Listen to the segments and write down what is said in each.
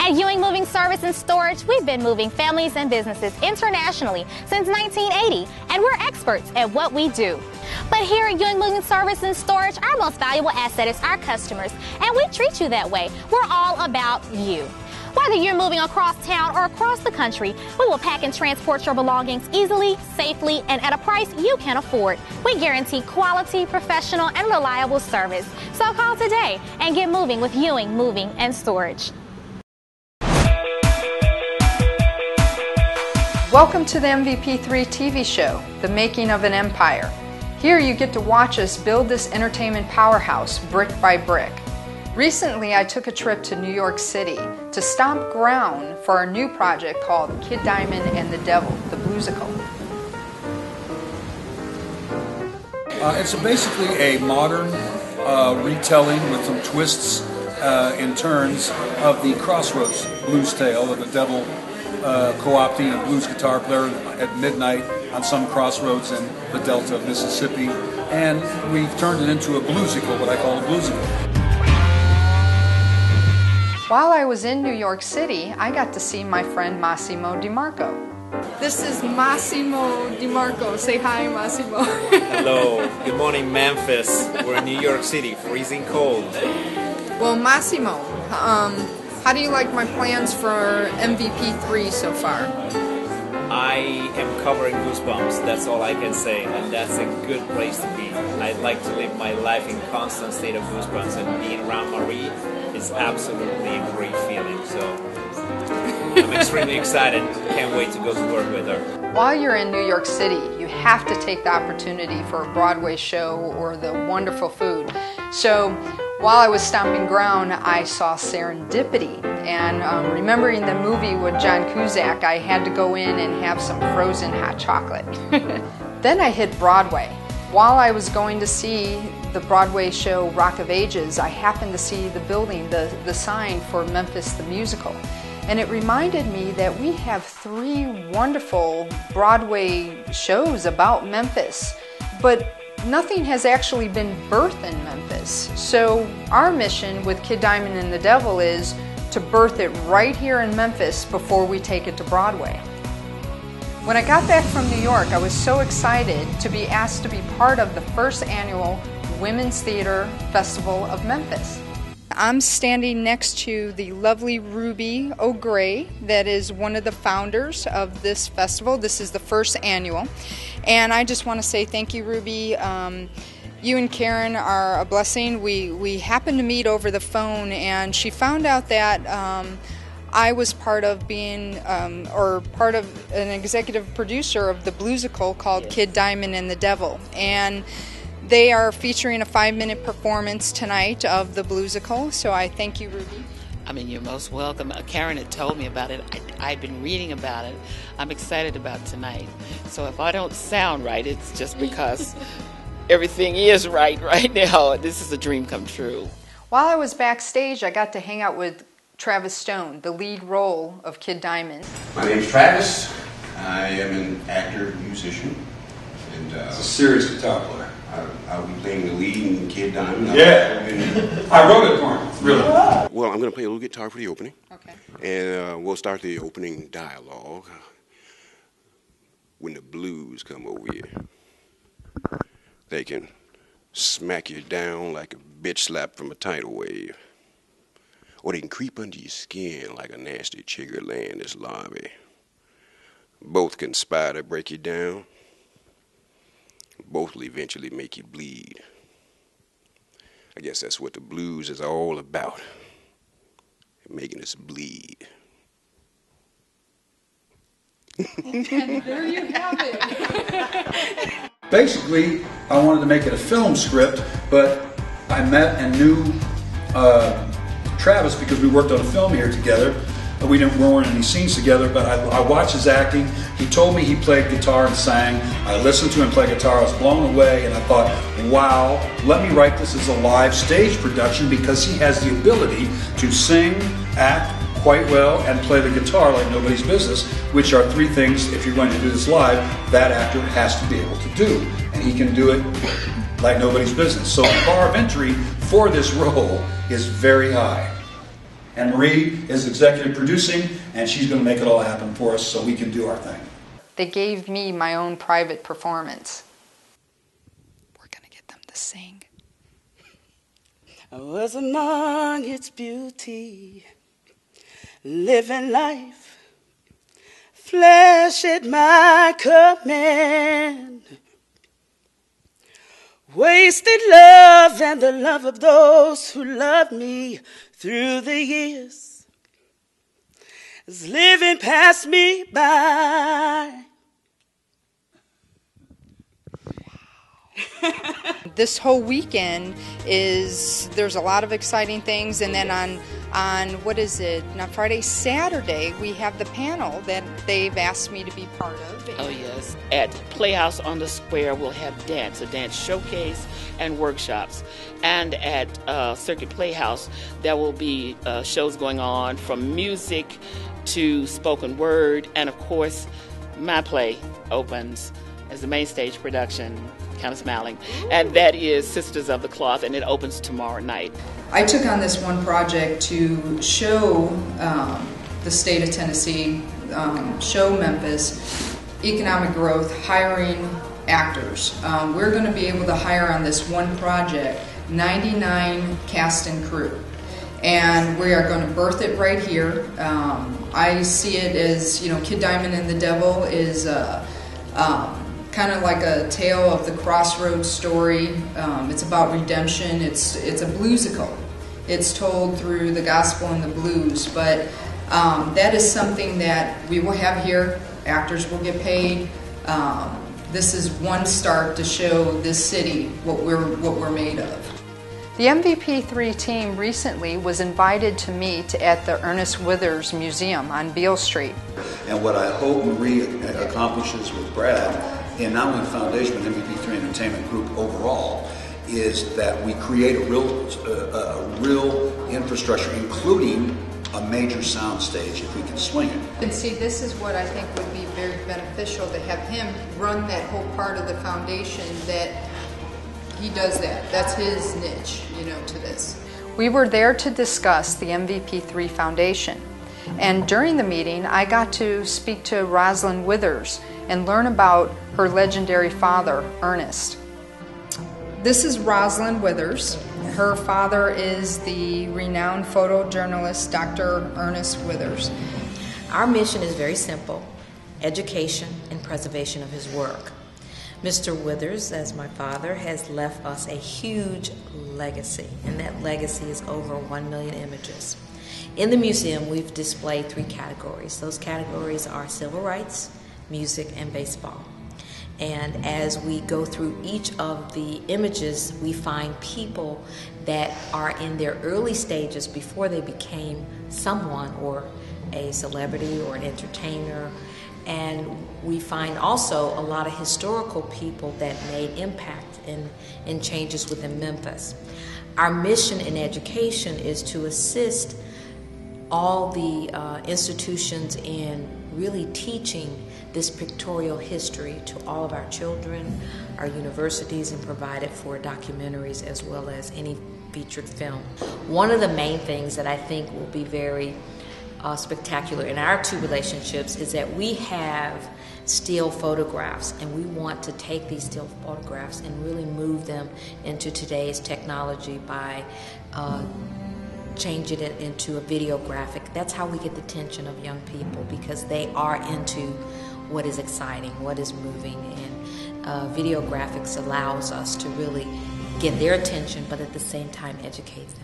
At Ewing Moving Service and Storage, we've been moving families and businesses internationally since 1980, and we're experts at what we do. But here at Ewing Moving Service and Storage, our most valuable asset is our customers, and we treat you that way. We're all about you. Whether you're moving across town or across the country, we will pack and transport your belongings easily, safely, and at a price you can afford. We guarantee quality, professional, and reliable service. So call today and get moving with Ewing Moving and Storage. Welcome to the MVP3TV show, The Making of an Empire. Here you get to watch us build this entertainment powerhouse brick by brick. Recently I took a trip to New York City to stomp ground for our new project called Kid Diamond and the Devil, the Bluesicle. It's basically a modern retelling with some twists and turns of the Crossroads blues tale of the devil co-opting a blues guitar player at midnight on some crossroads in the Delta of Mississippi, and we've turned it into a bluesicle, what I call a bluesicle. While I was in New York City, I got to see my friend Massimo DiMarco. This is Massimo DiMarco. Say hi, Massimo. Hello. Good morning, Memphis. We're in New York City, freezing cold. Well, Massimo, how do you like my plans for MVP3 so far? I am covering Goosebumps, that's all I can say, and that's a good place to be. I'd like to live my life in constant state of Goosebumps, and being around Marie is absolutely a great feeling, so I'm extremely excited. Can't wait to go to work with her. While you're in New York City, you have to take the opportunity for a Broadway show or the wonderful food. So while I was stomping ground, I saw Serendipity, and remembering the movie with John Cusack, I had to go in and have some frozen hot chocolate. Then I hit Broadway. While I was going to see the Broadway show Rock of Ages, I happened to see the building, the sign for Memphis the Musical. And it reminded me that we have 3 wonderful Broadway shows about Memphis, but nothing has actually been birthed in Memphis. So our mission with Kid Diamond and the Devil is to birth it right here in Memphis before we take it to Broadway. When I got back from New York, I was so excited to be asked to be part of the first annual Women's Theater Festival of Memphis. I'm standing next to the lovely Ruby O'Gray, that is one of the founders of this festival. This is the first annual. And I just want to say thank you, Ruby. You and Karen are a blessing. We happened to meet over the phone, and she found out that I was part of being, or part of an executive producer of the bluesicle called Kid Diamond and the Devil. And they are featuring a 5-minute performance tonight of the bluesicle, so I thank you, Ruby. I mean, you're most welcome. Karen had told me about it. I've been reading about it. I'm excited about tonight. So if I don't sound right, it's just because everything is right now. This is a dream come true. While I was backstage, I got to hang out with Travis Stone, the lead role of Kid Diamond. My name's Travis. I am an actor, musician, and It's a serious guitar player. I'll be playing the lead in Kid Diamond. Yeah. I wrote it for him. Really? Well, I'm going to play a little guitar for the opening. Okay. And we'll start the opening dialogue. When the blues come over you, they can smack you down like a bitch slap from a tidal wave. Or they can creep under your skin like a nasty chigger laying this larvae. Both conspire to break you down. Both will eventually make you bleed. I guess that's what the blues is all about. Making us bleed. And there you have it. Basically, I wanted to make it a film script, but I met and knew Travis because we worked on a film here together. We weren't in any scenes together, but I watched his acting. He told me he played guitar and sang. I listened to him play guitar. I was blown away, and I thought, wow, let me write this as a live stage production because he has the ability to sing, act quite well, and play the guitar like nobody's business, which are 3 things, if you're going to do this live, that actor has to be able to do. And he can do it like nobody's business. So the bar of entry for this role is very high. And Marie is executive producing, and she's going to make it all happen for us so we can do our thing. They gave me my own private performance. We're going to get them to sing. I was among its beauty, living life, flesh at my command. Wasted love and the love of those who loved me through the years is living past me by. This whole weekend there's a lot of exciting things, and then on what is it, not Friday, Saturday, we have the panel that they've asked me to be part of. Oh yes, at Playhouse on the Square we'll have a dance showcase and workshops. And at Circuit Playhouse there will be shows going on from music to spoken word, and of course my play opens as the main stage production, kind of smiling, and that is Sisters of the Cloth, and it opens tomorrow night. I took on this one project to show the state of Tennessee, show Memphis, economic growth, hiring actors. We're going to be able to hire on this one project 99 cast and crew, and we are going to birth it right here. I see it as, Kid Diamond and the Devil is kind of like a tale of the crossroads story. It's about redemption. It's a bluesical. It's told through the gospel and the blues, but that is something that we will have here. Actors will get paid. This is one start to show this city what we're made of. The MVP3 team recently was invited to meet at the Ernest Withers Museum on Beale Street. And what I hope Marie accomplishes with Brad, and not only the foundation, but MVP3 Entertainment Group overall, is that we create a real infrastructure, including a major sound stage, if we can swing it. And see, this is what I think would be very beneficial, to have him run that whole part of the foundation, that he does that. That's his niche, to this. We were there to discuss the MVP3 Foundation. And during the meeting, I got to speak to Rosalind Withers and learn about her legendary father, Ernest. This is Rosalind Withers. Her father is the renowned photojournalist, Dr. Ernest Withers. Our mission is very simple: education and preservation of his work. Mr. Withers, as my father, has left us a huge legacy, and that legacy is over 1 million images. In the museum, we've displayed 3 categories. Those categories are civil rights, music, and baseball. And as we go through each of the images, we find people that are in their early stages before they became someone, or a celebrity or an entertainer. And we find also a lot of historical people that made impact in changes within Memphis. Our mission in education is to assist all the institutions in really teaching this pictorial history to all of our children, our universities, and provide it for documentaries as well as any featured film. One of the main things that I think will be very spectacular in our 2 relationships is that we have still photographs, and we want to take these still photographs and really move them into today's technology by changing it into a video graphic. That's how we get the attention of young people, because they are into what is exciting, what is moving, and video graphics allows us to really get their attention, but at the same time educate them.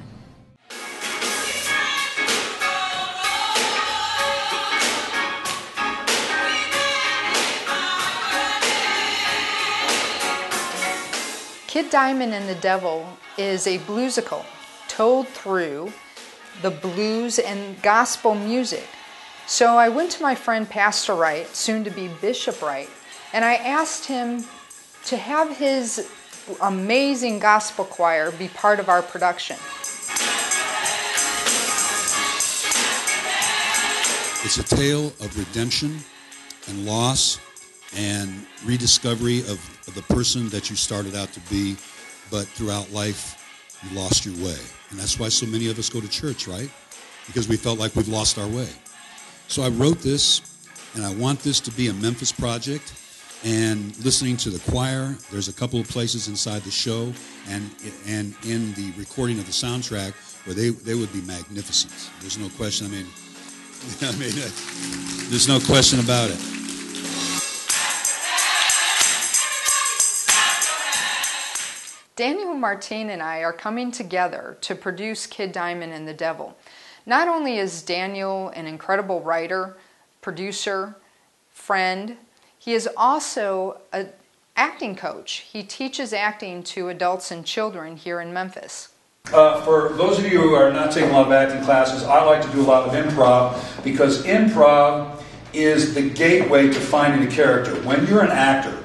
Kid Diamond and the Devil is a bluesical told through the blues and gospel music. So I went to my friend Pastor Wright, soon to be Bishop Wright, and I asked him to have his amazing gospel choir be part of our production. It's a tale of redemption and loss and rediscovery of the person that you started out to be, but throughout life you lost your way. And that's why so many of us go to church, right? because we felt like we'd lost our way. So I wrote this, and I want this to be a Memphis project. And listening to the choir, there's a couple of places inside the show and in the recording of the soundtrack where they would be magnificent. There's no question. I mean, there's no question about it. Daniel Martine and I are coming together to produce Kid Diamond and the Devil. Not only is Daniel an incredible writer, producer, friend, he is also an acting coach. He teaches acting to adults and children here in Memphis. For those of you who are not taking a lot of acting classes, I like to do a lot of improv because improv is the gateway to finding a character. When you're an actor,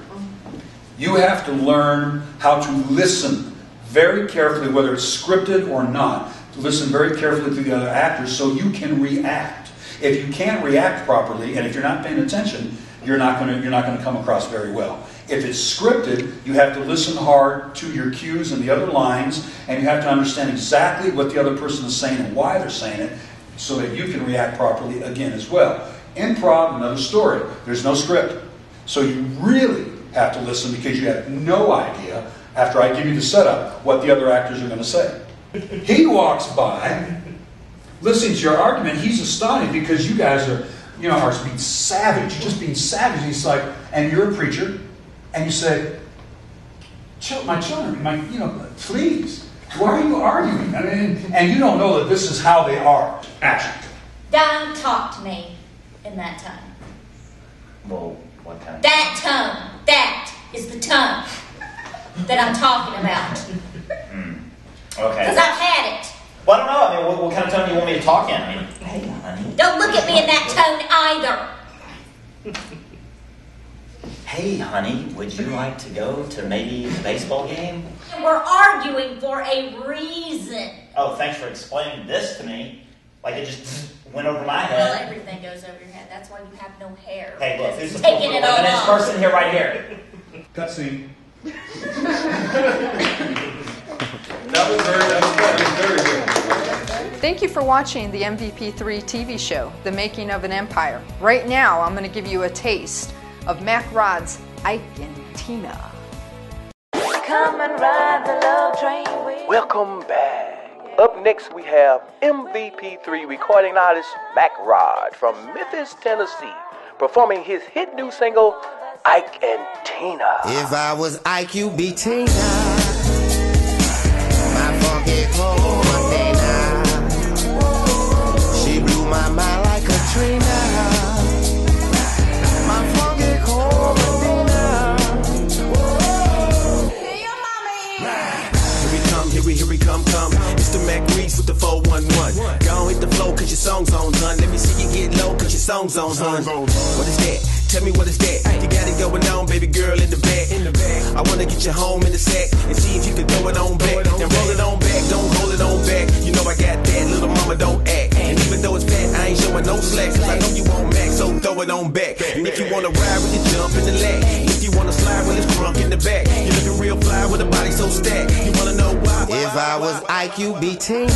you have to learn how to listen very carefully, whether it's scripted or not, to listen very carefully to the other actors so you can react. If you can't react properly, and if you're not paying attention, you're not going to come across very well. If it's scripted, you have to listen hard to your cues and the other lines, and you have to understand exactly what the other person is saying and why they're saying it, so that you can react properly again as well. Improv, another story. There's no script. So you really have to listen because you have no idea, after I give you the setup, what the other actors are going to say. He walks by, listening to your argument, he's astonished because you guys are being savage, just being savage. He's like, and you're a preacher, and you say, my children, please, why are you arguing? I mean, and you don't know that this is how they are. Action. Don't talk to me in that tone. Well, what kind? That tone. That is the tone that I'm talking about. Okay. Because I've had it. Well, I don't know. I mean, what kind of tone do you want me to talk in? I mean, hey, honey. Don't look at me in that tone either. Hey, honey, would you like to go to maybe the baseball game? We're arguing for a reason. Oh, thanks for explaining this to me. Like it just went over my head. Well, everything goes over your head. That's why you have no hair. Hey, look, who's the taking it all this off. person here right here? Cutscene. That was very good. Thank you for watching the MVP3 TV show, The Making of an Empire. Right now, I'm going to give you a taste of Mac Rod's Ike and Tina. Come and ride the love train with. Welcome back. Up next we have MVP3 recording artist Mac Rod from Memphis, Tennessee, performing his hit new single, Ike and Tina. If I was Ike, you'd be Tina. My funky Tina. She blew my mind like Katrina. My funky Tina. Here we come. It's the Mac Reese with the 411. Go on, hit the flow, cause your song's on, hun. Let me see you get low, cause your song's on, hun. What is that? Tell me what is that? You got it going on, baby girl, in the back. I wanna get you home in the sack and see if you can throw it on back. Now roll it on back, don't hold it on back. You know I got that, little mama don't act. And even though it's fat, I ain't showing no slack. Cause I know you want Mac, so throw it on back. And if you wanna ride with you, jump in the lag. If you wanna slide, well, it's crunk in the back. You looking real fly with a body so stacked. You wanna know why? If I was Ike, you'd be Tina.